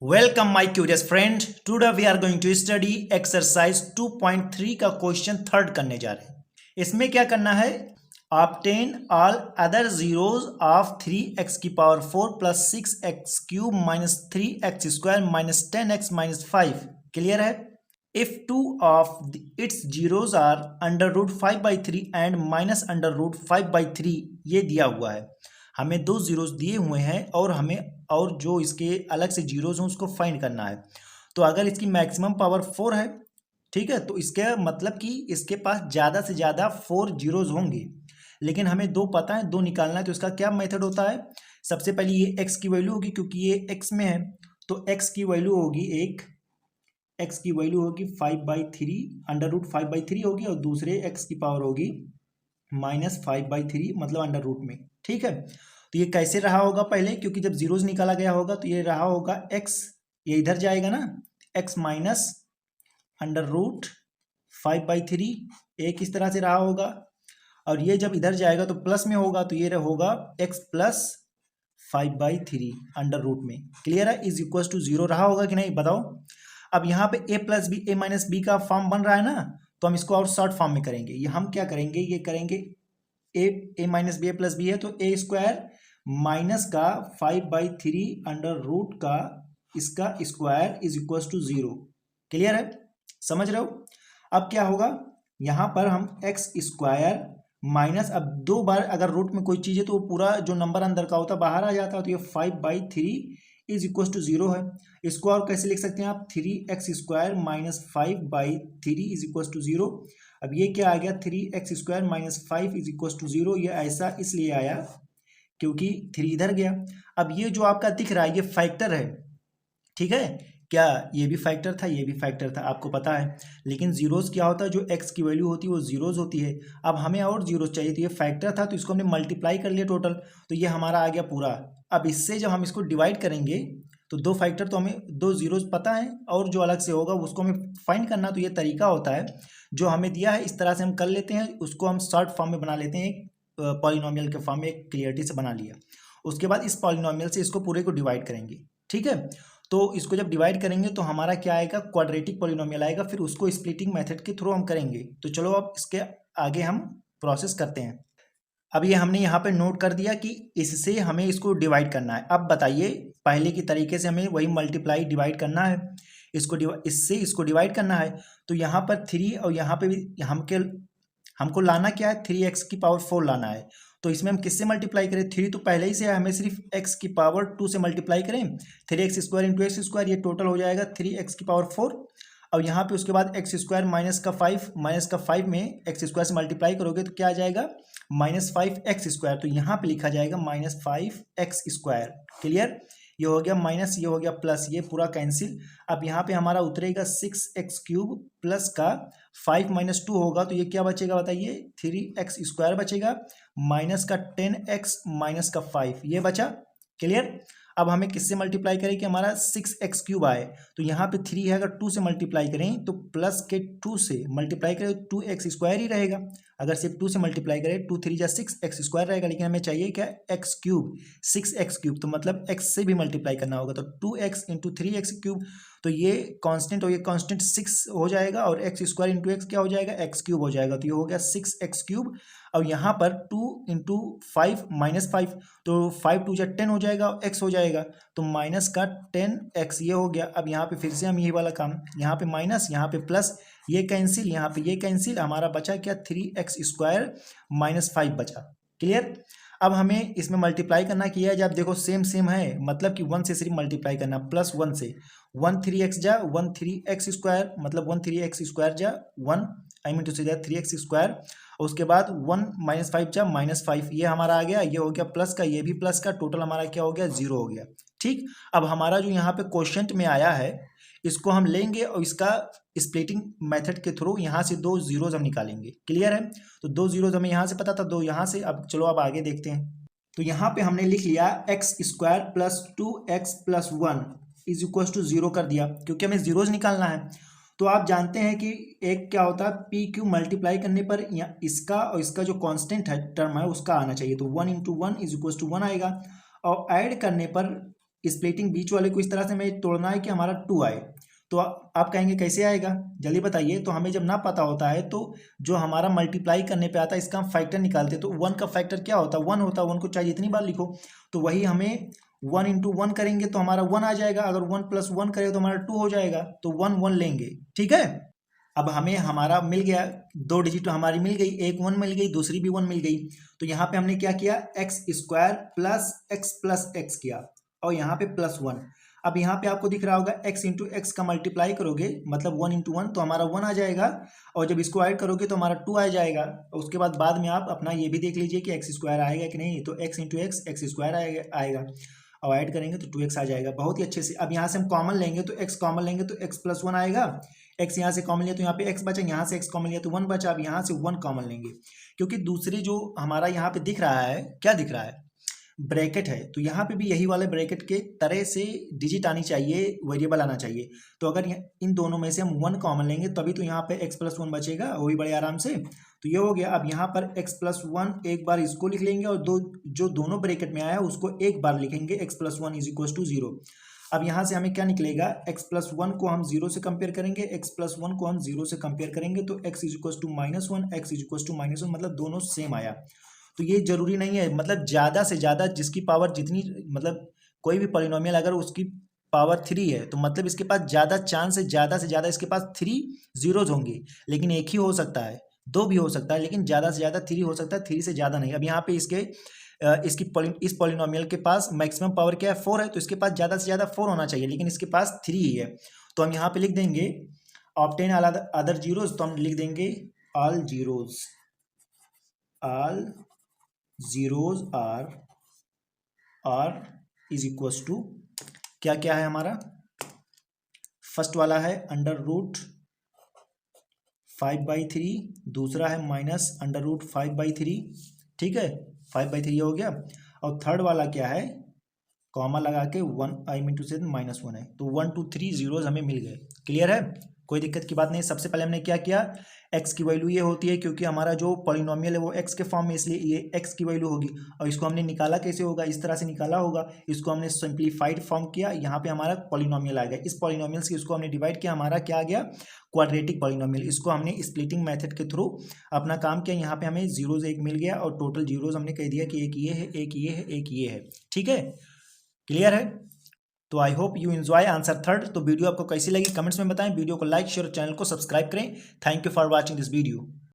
Welcome my curious friend. Today we are going to study exercise 2.3 का question third करने जा रहे हैं। इसमें क्या करना है? Obtain all other zeros of 3x की power 4 plus 6x cube minus 3x square minus 10x minus 5. Clear है? If two of its zeros are under root 5 by 3 and minus under root 5 by 3 ये दिया हुआ है। हमें दो zeros दिए हुए हैं और जो इसके अलग से जीरोस हैं उसको फाइंड करना है। तो अगर इसकी मैक्सिमम पावर 4 है, ठीक है, तो इसके मतलब कि इसके पास ज़्यादा से ज़्यादा 4 जीरोस होंगे, लेकिन हमें दो पता है, दो निकालना है। तो इसका क्या मेथड होता है? सबसे पहले ये x की वैल्यू होगी, क्योंकि ये x में है, तो x की वैल्यू होगी x की वैल्यू होगी 5/3 अंडर रूट 5/3 होगी, और दूसरे x की पावर होगी -5/3 मतलब अंडर रूट में। ठीक है, तो ये कैसे रहा होगा पहले, क्योंकि जब जीरोस निकाला गया होगा तो ये रहा होगा x, ये इधर जाएगा ना, x माइनस अंडर रूट 5/3, एक इस तरह से रहा होगा, और ये जब इधर जाएगा तो प्लस में होगा, तो ये होगा x प्लस 5/3 अंडर रूट में। क्लियर है? इज इक्वल टू 0 रहा होगा कि नहीं, बताओ। अब यहाँ पे a plus B, a minus B का फॉर्म बन रहा है ना, तो हम इसको और शॉर्ट फॉर्म में करेंगे। ये हम क्या करेंगे, ये करेंगे a minus B, plus B है तो a स्क्वायर माइनस का 5/3 अंडर रूट का इसका square is equal to 0। Clear है? समझ रहे हो? अब क्या होगा, यहां पर हम एक्स स्क्वायर माइनस, अब दो बार अगर रूट में कोई चीज है तो वो पूरा जो नंबर अंदर का होता है बाहर आ जाता है, तो ये 5/3 इज इक्वल टू 0 है। इसको और कैसे लिख सकते हैं आप? 3x square minus 5/3 is equal to 0। अब ये क्या आ गया? 3x square minus 5 is equal to 0। ये ऐसा इसलिए आया क्योंकि 3 इधर गया। अब ये जो आपका दिख रहा है ये फैक्टर है, ठीक है क्या? ये भी फैक्टर था, ये भी फैक्टर था, आपको पता है। लेकिन जीरोस क्या होता है, जो x की वैल्यू होती है वो जीरोस होती है। अब हमें और जीरोस चाहिए, तो ये फैक्टर था तो इसको हमने मल्टीप्लाई कर लिया टोटल, तो ये हमारा आ गया पूरा। अब इससे जब हम इसको डिवाइड करेंगे तो दो फैक्टर तो हमें दो जीरोस पता है, और जो अलग से होगा उसको हमें फाइंड करना। तो ये तरीका होता है जो हमें दिया है, इस तरह से हम कर लेते हैं, उसको हम शॉर्ट फॉर्म में बना लेते हैं, पॉलिनोमियल के फॉर्म में क्लियरिटी से बना लिया। उसके बाद इस पॉलिनोमियल से इसको पूरे को डिवाइड करेंगे, ठीक है। तो इसको जब डिवाइड करेंगे तो हमारा क्या आएगा? क्वाड्रेटिक पॉलिनोमियल आएगा, फिर उसको स्प्लिटिंग मेथड के थ्रू हम करेंगे। तो चलो अब इसके आगे हम प्रोसेस करते हैं। अब ये हमने यहाँ पे नोट कर दिया कि इससे हमें इसको डिवाइड करना है। अब बताइए, पहले की तरीके से हमें वही मल्टीप्लाई डिवाइड करना है, इससे इसको डिवाइड करना है। तो यहाँ पर 3 और यहाँ पे भी हमको लाना क्या है? 3x की पावर 4 लाना है। तो इसमें हम किससे मल्टीप्लाई करें? 3 तो पहले ही से है, हमें सिर्फ x की पावर 2 से मल्टीप्लाई करें। 3x square into x square, ये टोटल हो जाएगा 3x की पावर 4। और यहाँ पे उसके बाद एक्स स्क्वायर माइनस का 5 में एक्स स्क्वायर से मल्टीप्लाई करोगे तो क्या आ जाएगा? -5x square. तो यहाँ पे लिखा जाएगा -5x स्क्वायर। क्लियर? ये हो गया माइनस, ये हो गया प्लस, ये पूरा कैंसिल। अब यहाँ पे हमारा उतरेगा 6x क्यूब प्लस का 5 माइनस 2 होगा, तो ये क्या बचेगा बताइए? 3x स्क्वायर बचेगा, माइनस का 10x माइनस का 5, ये बचा। क्लियर? अब हमें किससे मल्टीप्लाई करें कि हमारा 6x क्यूब आए? तो यहाँ पे 3 है, अगर 2 से मल्टीप्लाई करें तो प्लस के 2 से मल्टीप्लाई करें तो 2x स्क्वायर ही रहेगा। अगर सिर्फ 2 से मल्टीप्लाई करें, 2 3 जा 6x स्क्वायर रहेगा, लेकिन हमें चाहिए क्या? x क्यूब, 6x क्यूब, तो मतलब x से भी मल्टीप्लाई करना होगा, तो 2x इंटू 3x क्यूब। तो ये कांस्टेंट और ये कांस्टेंट 6 हो जाएगा, और x स्क्वायर इंटू एक्स क्या हो जाएगा? x क्यूब हो जाएगा, तो ये हो गया 6x क्यूब। और यहाँ पर 2 इंटू 5 माइनस 5, तो 5 2 जा 10 हो जाएगा, और x हो जाएगा, तो माइनस का 10x, ये हो गया। अब यहाँ पे फिर से हम ये वाला काम, यहाँ पे माइनस, यहाँ पे प्लस, ये कैंसिल, यहाँ पे ये कैंसिल, हमारा बचा क्या? 3x स्क्वायर माइनस 5 बचा। क्लियर? अब हमें इसमें मल्टीप्लाई करना किया है, जब देखो सेम सेम है, मतलब कि 1 से सिर्फ मल्टीप्लाई करना, प्लस 1 से 1 3x जा 1 3x स्क्वायर, मतलब 1 3x स्क्वायर जा 1, आई मीन टू से 3x स्क्वायर, और उसके बाद 1 माइनस 5 जा -5, ये हमारा आ गया, ये हो गया प्लस का, ये भी प्लस का, टोटल हमारा क्या हो गया? 0 हो गया। ठीक, अब हमारा जो यहाँ पे क्वेश्चन में आया है, इसको हम लेंगे और इसका स्प्लिटिंग मेथड के थ्रू यहाँ से दो जीरोज हम निकालेंगे। क्लियर है? तो दो जीरोज हमें यहाँ से पता था, दो यहाँ से। अब चलो अब आगे देखते हैं। तो यहाँ पे हमने लिख लिया x square plus 2x plus 1 is equal to 0 कर दिया, क्योंकि हमें जीरोज निकालना है। तो आप जानते हैं कि एक क्या होता है, पी क्यू मल्टीप्लाई करने पर इसका और इसका जो कांस्टेंट है टर्म है उसका आना चाहिए, तो 1 इंटू 1 इज इक्वल टू 1 आएगा, और ऐड करने पर स्प्लिटिंग बीच वाले को इस तरह से हमें तोड़ना है कि हमारा 2 आए। तो आप कहेंगे कैसे आएगा, जल्दी बताइए। तो हमें जब ना पता होता है तो जो हमारा मल्टीप्लाई करने पे आता है इसका हम फैक्टर निकालते हैं। तो 1 का फैक्टर क्या होता है, 1 होता है। 1 को चाहे जितनी बार लिखो, तो वही हमें 1 इंटू 1 करेंगे तो हमारा 1 आ जाएगा। अगर 1 प्लस 1 करें तो हमारा 2 हो जाएगा। तो 1 1 लेंगे, ठीक है। अब हमें हमारा मिल गया, 2 डिजिट हमारी मिल गई, एक 1 मिल गई, दूसरी भी 1 मिल गई। तो यहाँ पे हमने क्या किया, एक्स स्क्वायर प्लस एक्स किया और यहाँ पे +1। अब यहाँ पे आपको दिख रहा होगा x इंटू एक्स का मल्टीप्लाई करोगे मतलब 1 इंटू 1 तो हमारा 1 आ जाएगा, और जब इसको ऐड करोगे तो हमारा 2 आ जाएगा। उसके बाद में आप अपना ये भी देख लीजिए कि एक्स स्क्वायर आएगा कि नहीं। तो x इंटू एक्स स्क्वायर आएगा और ऐड करेंगे तो 2x आ जाएगा। बहुत ही अच्छे से। अब यहाँ से हम कॉमन लेंगे तो x कॉमन लेंगे तो x प्लस 1 आएगा। x यहाँ से कॉमन लिया तो यहाँ पे x बचा, यहाँ से x कॉमन लिया तो 1 बचा। अब यहाँ से 1 कॉमन लेंगे क्योंकि दूसरी जो हमारा यहाँ पे दिख रहा है, क्या दिख रहा है, ब्रैकेट है। तो यहाँ पे भी यही वाले ब्रैकेट के तरह से डिजिट आनी चाहिए, वेरिएबल आना चाहिए। तो अगर इन दोनों में से हम 1 कॉमन लेंगे तभी तो यहाँ पे x प्लस 1 बचेगा, वो भी बड़े आराम से। तो ये हो गया। अब यहाँ पर x प्लस 1 एक बार इसको लिख लेंगे और जो दोनों ब्रैकेट में आया है उसको एक बार लिखेंगे, x plus 1 is equal to 0। अब यहाँ से हमें क्या निकलेगा, x प्लस 1 को हम 0 से कंपेयर करेंगे, x प्लस 1 को हम 0 से कंपेयर करेंगे तो x is equal to -1, x is equal to -1 मतलब दोनों सेम आया। तो ये जरूरी नहीं है, मतलब ज़्यादा से ज़्यादा जिसकी पावर जितनी, मतलब कोई भी पॉलिनोमियल अगर उसकी पावर 3 है तो मतलब इसके पास ज़्यादा चांस है, ज़्यादा से ज़्यादा इसके पास 3 जीरोज होंगे। लेकिन एक ही हो सकता है, 2 भी हो सकता है, लेकिन ज़्यादा से ज़्यादा 3 हो सकता है, 3 से ज़्यादा नहीं। अब यहाँ पे इस पॉलिनोमियल के पास मैक्सिमम पावर क्या है, 4 है। तो इसके पास ज़्यादा से ज़्यादा 4 होना चाहिए, लेकिन इसके पास 3 ही है। तो हम यहाँ पे लिख देंगे ऑब्टेन ऑल अदर जीरोज। तो हम लिख देंगे all zeros are is equal to क्या क्या है हमारा, फर्स्ट वाला है √5/3, दूसरा है -√5/3, ठीक है, 5/3 हो गया। और थर्ड वाला क्या है, कॉमा लगा के 1 आई मीन टू से -1 है। तो 1 2 3 जीरोज हमें मिल गए। क्लियर है, कोई दिक्कत की बात नहीं। सबसे पहले हमने क्या किया, x की वैल्यू ये होती है क्योंकि हमारा जो पॉलिनोमियल है वो x के फॉर्म में, इसलिए ये x की वैल्यू होगी। और इसको हमने निकाला कैसे होगा, इस तरह से निकाला होगा। इसको हमने सिंप्लीफाइड फॉर्म किया, यहाँ पे हमारा पॉलिनोमियल आ गया। इस पॉलिनोमियल से इसको हमने डिवाइड किया, हमारा क्या आ गया, क्वाड्रेटिक पॉलिनोमियल। इसको हमने स्प्लिटिंग मेथड के थ्रू अपना काम किया। यहाँ पे हमें जीरोज एक मिल गया और टोटल जीरोज हमने कह दिया कि एक ये है, एक ये है, एक ये है, ठीक है। क्लियर है। तो I hope you enjoy answer third. तो वीडियो आपको कैसी लगी कमेंट्स में बताएं। वीडियो को लाइक शेयर, चैनल को सब्सक्राइब करें। Thank you for watching this video.